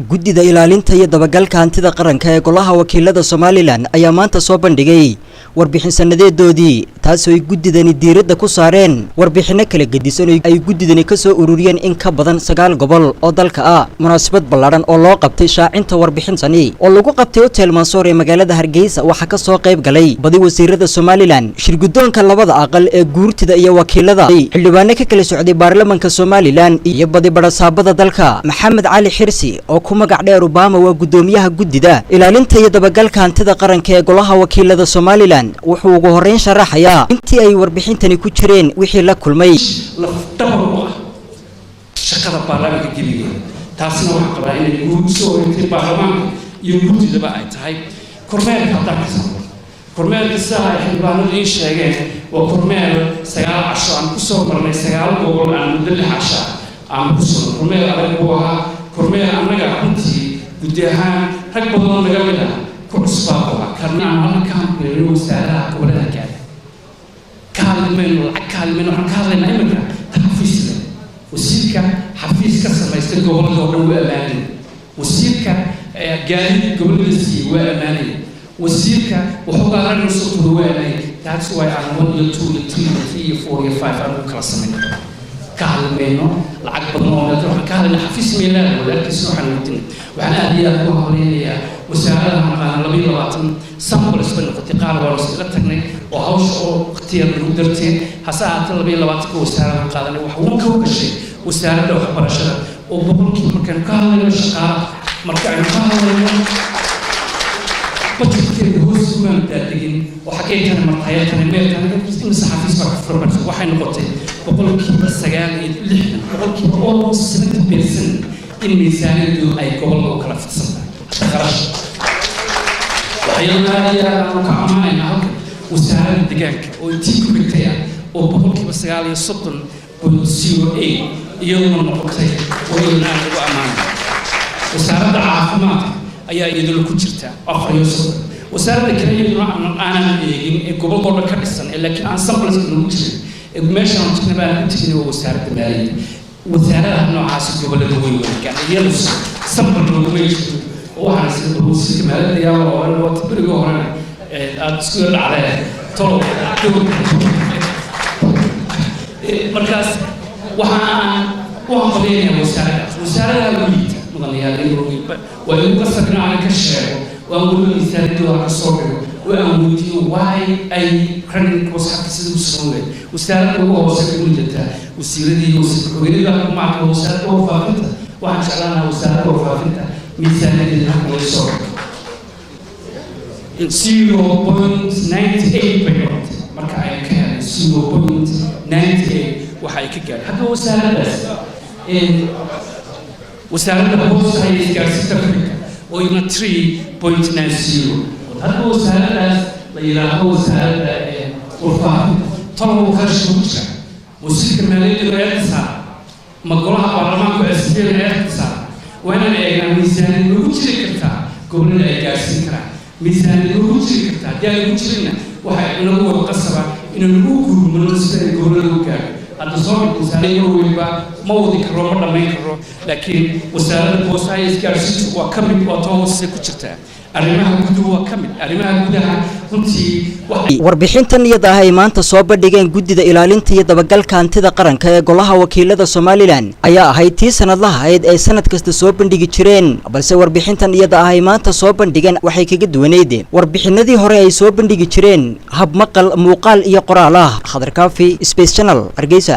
guddida ilaalinta iyo dabagalka hantida qaranka ee golaha wakiilada Somaliland ayaa maanta soo bandhigay warbixin sanadeedoodii taasoo ay guddidani diiradda ku saareen warbixino kala gedisan oo ay guddidani ka soo ururiyeen in ka badan 9 gobol oo dalka ah. Munaasabad ballaaran oo loo qabtay shaacinta warbixintani oo lagu qabtay Hotel Mansour ee magaalada Hargeysa waxa ka soo qayb galay badi wasiirada Somaliland, shirguddoonka labada aqal ee guurtida iyo wakiilada, xildhibaano ka kala socday baarlamaanka Somaliland iyo badi barasaabada dalka. Maxamed Cali Xirsi oo ku magac dheer Obama waa guddoomiyaha guddida ilaalinta iyo dabagalka hantida qaranka ee golaha wakiilada Somaliland wuxuu ugu horeyn sharaxayaa intii ay warbixintani ku jireen wixii la kulmay shaqada baarlamaanka geliya taasna waxa qabaa inay guud soo wareegtay baarlamaanka iyo guddidaba ay tahay kormeerka dalka. kormeerka saxa ay xildhibaanadu ii sheegeen waa kormeer 9 casho aan ku soo marnay 9 gobol aan muddo 6 casho aan ku soo kormeer adag buu ahaa. kormeer annaga runtii guddi ahaan rag badan oo naga mid ah ku cusbaa karna halkaan beero wasaaraha gobolada gaar kaalmeeno waxaan ka hadlaynaa iminka xafiiska wasiirka xafiiska samaystay gobolada oo dhan waa ammaanay, wasiirka gaadiidka goboladiisii waa ammaanay, wasiirka wuxuu gaarnaa soo waa ammaanay. That's why I want you 2 3 4 5 aan kala sameeyay kaalmeeno lacag badan oo waxaan ka hadlaynaa xafiis meelaha wadaalkiisa waxaan wadin waxaan aad iyo aad u horeeyay wasaarada aan 22 samples bal noqotay qaar waa la tagnay oo hawsha oo waqtiyeed lagu dartay hasaata 22 wasaarada qaadanay waxa uu ka gashay wasaaradda waxbarashada oo boqolkiiba markaan ka hadlayno shaqaalaha markaan ka hadlayno budgetka hoos u maamulin waxa ay tahay martayatan meelkan in saxafiis barfurman waxay noqotay boqolkiiba 9 boqolkiiba oo 7% in miisaaniyadu ay gobolka kala fidsan kharash waxayna ka amaanayna wasaaradda deegaanka oo intii ku bigtay oo boqolkiiba 9.08 iyadoo noqotay wayna ugu amaanay. wasaaradda caafimaadka ayaa iyadoo ku jirta 4 wasaaradda kale iyadoo aan eegin ee gobolka ka dhisan laakiin aan samples lagu jirin meesha aan tignaabaa ku tigin waa wasaaradda maaliyadda. wasaaradda noocaas gobolada way iyadoo sample lagu meesho waxaan sida wasiirka maaliyadda yaa oo tabiriga hore aad isku dhacday tolo markaas waxaan qabeeyay wasaaradda guud مغنيين ويقصدنا على كشف وأقول مثال دوا كصور وأقول واي أي كرنك وصحة سيدوسون وسألت هو وصل مدته وسيردي وسير ويلا معك وسألت هو فافنته وعن شغلنا وسألت هو فافنته مثال اللي نحن وصور 0.98 مركع كان 0.98 وحيك قال هذا هو سهل بس وسعرنا بوس هاي إسكارسيتا أفريقيا وينا 3.90 هذا هو سعرنا ليلا هو سعرنا وفاء طلبوا خرج مكشة وسيك المالية رئيسها مقولها برلمان كأسبيل رئيسها وأنا لأينا ميزان الوجه كرتا قبلنا إسكارسيتا ميزان الوجه كرتا جاي وجهنا وحي نقول قصبا إنه نقول من السنة قبلنا وكان هذا صار وسائل ويبقى موضوع كرامة ما يكرر لكن وسائل الوسائل كارثة وكمل وتواصل كتيرة أريمها جدوى كمل أريمها جدها نمشي warbixintan iyada ah ay maanta soo bandhigeen guddida ilaalinta iyo dabagalka hantida qaranka ee golaha wakiilada Somaliland ayaa ahayd tii sanadlaha ahayd ay sanad kasta soo bandhigi jireen, balse warbixintan iyada ah ay maanta soo bandhigeen waxay kaga duwaneyd warbixinadii hore ay soo bandhigi jireen hab maqal muuqaal iyo qoraal ah. Khadar Kaafi, Space Channel, Hargeysa.